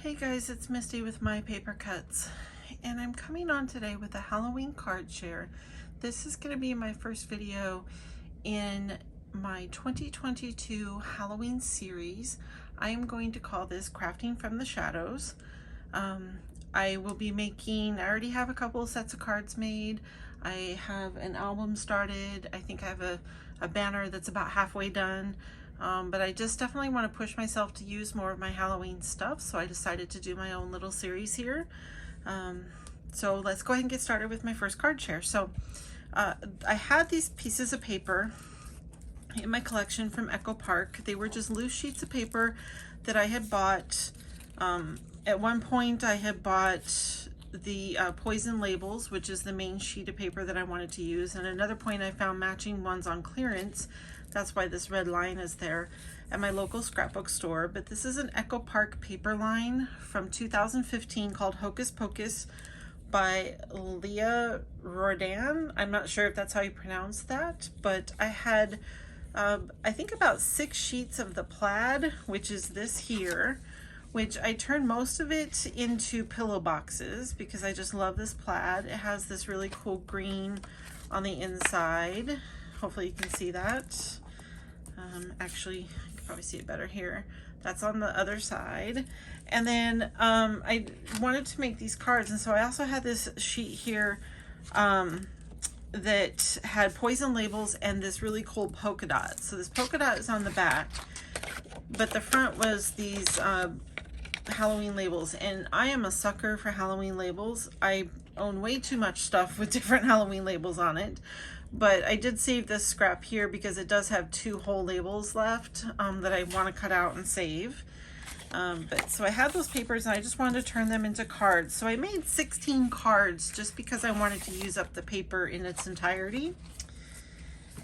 Hey guys, it's Misty with My Paper Cuts, and I'm coming on today with a Halloween card share. This is going to be my first video in my 2022 Halloween series. I am going to call this Crafting from the Shadows. I will be making, I already have a couple of sets of cards made. I have an album started. I think I have a banner that's about halfway done. But I just definitely want to push myself to use more of my Halloween stuff, so I decided to do my own little series here. So let's go ahead and get started with my first card share. So I had these pieces of paper in my collection from Echo Park. They were just loose sheets of paper that I had bought. At one point I had bought the poison labels, which is the main sheet of paper that I wanted to use, and another point I found matching ones on clearance. That's why this red line is there at my local scrapbook store. But this is an Echo Park paper line from 2015 called Hocus Pocus by Leah Rodan. I'm not sure if that's how you pronounce that, but I had I think about 6 sheets of the plaid, which is this here, which I turned most of it into pillow boxes because I just love this plaid. It has this really cool green on the inside. Hopefully you can see that. Actually, you can probably see it better here. That's on the other side. And then I wanted to make these cards, and so I also had this sheet here that had poison labels and this really cool polka dot. So this polka dot is on the back, but the front was these Halloween labels, and I am a sucker for Halloween labels. I own way too much stuff with different Halloween labels on it, but I did save this scrap here because it does have 2 whole labels left that I want to cut out and save. So I had those papers and I just wanted to turn them into cards. So I made 16 cards just because I wanted to use up the paper in its entirety.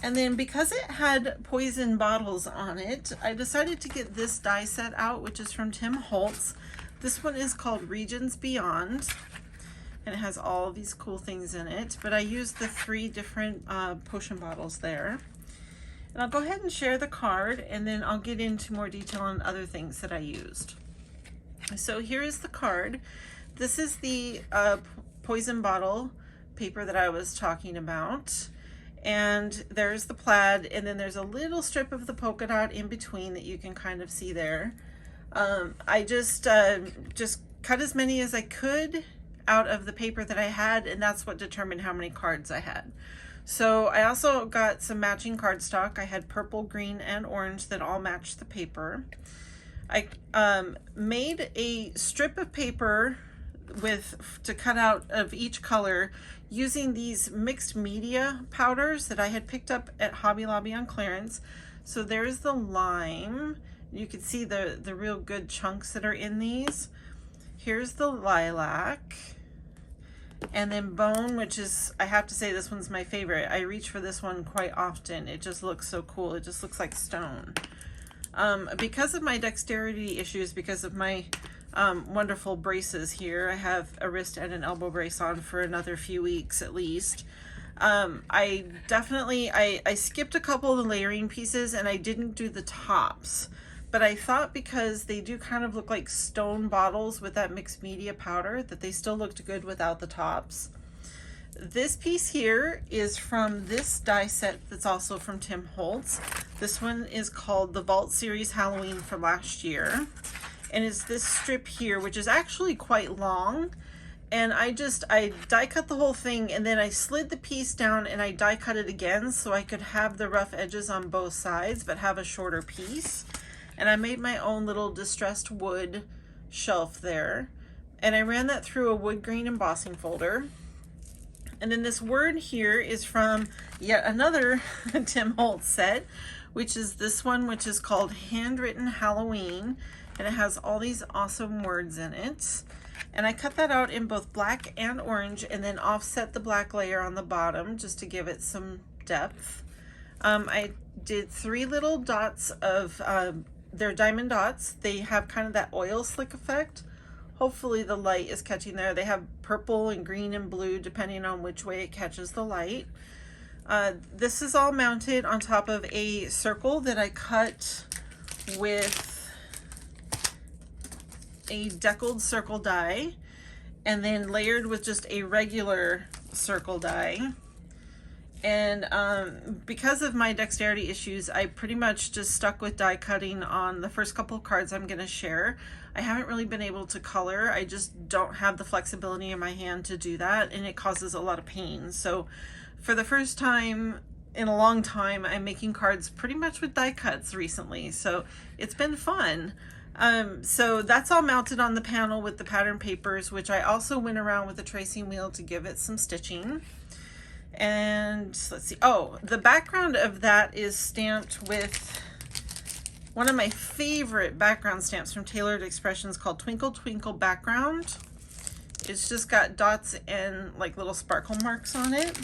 And then because it had poison bottles on it, I decided to get this die set out, which is from Tim Holtz. This one is called Regions Beyond, and it has all these cool things in it. But I used the 3 different potion bottles there. And I'll go ahead and share the card, and then I'll get into more detail on other things that I used. So here is the card. This is the poison bottle paper that I was talking about. And there's the plaid, and then there's a little strip of the polka dot in between that you can kind of see there. I just cut as many as I could out of the paper that I had, and that's what determined how many cards I had. So I also got some matching cardstock. I had purple, green, and orange that all matched the paper. I made a strip of paper to cut out of each color using these mixed media powders that I had picked up at Hobby Lobby on clearance. So there's the lime. You can see the real good chunks that are in these. Here's the lilac. And then bone, which is, I have to say, this one's my favorite. I reach for this one quite often. It just looks so cool. It just looks like stone. Because of my dexterity issues, because of my wonderful braces here, I have a wrist and an elbow brace on for another few weeks at least. I skipped a couple of the layering pieces and I didn't do the tops. But I thought because they do kind of look like stone bottles with that mixed media powder that they still looked good without the tops. This piece here is from this die set that's also from Tim Holtz. This one is called the Vault Series Halloween from last year. And it's this strip here, which is actually quite long. And I die cut the whole thing, and then I slid the piece down and I die cut it again so I could have the rough edges on both sides but have a shorter piece. And I made my own little distressed wood shelf there. And I ran that through a wood grain embossing folder. And then this word here is from yet another Tim Holtz set, which is this one, which is called Handwritten Halloween. And it has all these awesome words in it. And I cut that out in both black and orange, and then offset the black layer on the bottom just to give it some depth. I did 3 little dots of they're diamond dots. They have kind of that oil slick effect. Hopefully the light is catching there. They have purple and green and blue depending on which way it catches the light. This is all mounted on top of a circle that I cut with a deckled circle die and then layered with just a regular circle die. And because of my dexterity issues, I pretty much just stuck with die cutting on the first couple of cards I'm going to share. I haven't really been able to color. I just don't have the flexibility in my hand to do that, and it causes a lot of pain. So for the first time in a long time, I'm making cards pretty much with die cuts recently. So it's been fun. So that's all mounted on the panel with the pattern papers, which I also went around with a tracing wheel to give it some stitching. And let's see, oh, the background of that is stamped with one of my favorite background stamps from Tailored Expressions called Twinkle Twinkle Background. It's just got dots and like little sparkle marks on it.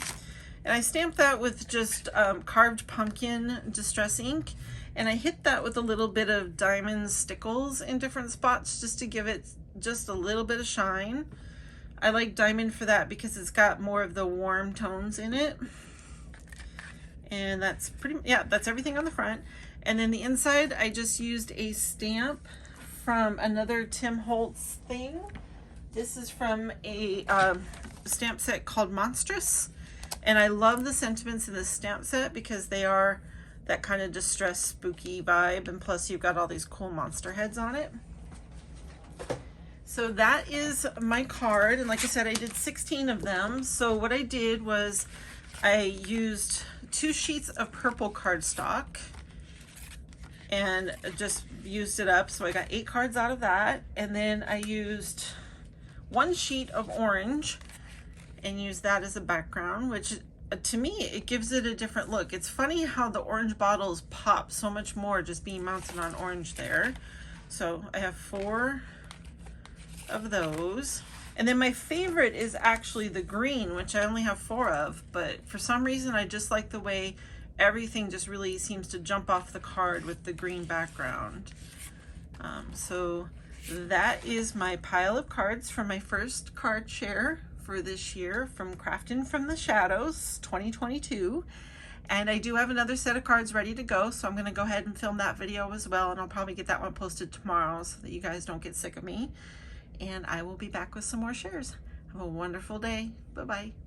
And I stamped that with just carved pumpkin distress ink. And I hit that with a little bit of diamond stickles in different spots just to give it just a little bit of shine. I like diamond for that because it's got more of the warm tones in it. And that's that's everything on the front. And then the inside, I just used a stamp from another Tim Holtz thing. This is from a stamp set called Monstrous. And I love the sentiments in this stamp set because they are that kind of distressed, spooky vibe. And plus you've got all these cool monster heads on it. So that is my card, and like I said, I did 16 of them. So what I did was I used 2 sheets of purple cardstock and just used it up. So I got 8 cards out of that, and then I used 1 sheet of orange and used that as a background, which to me, it gives it a different look. It's funny how the orange bottles pop so much more just being mounted on orange there. So I have 4 of those, and then my favorite is actually the green, which I only have 4 of, but for some reason I just like the way everything just really seems to jump off the card with the green background. So that is my pile of cards for my first card share for this year from Craftin from the Shadows 2022. And I do have another set of cards ready to go, so I'm going to go ahead and film that video as well, and I'll probably get that one posted tomorrow so that you guys don't get sick of me. And I will be back with some more shares. Have a wonderful day. Bye-bye.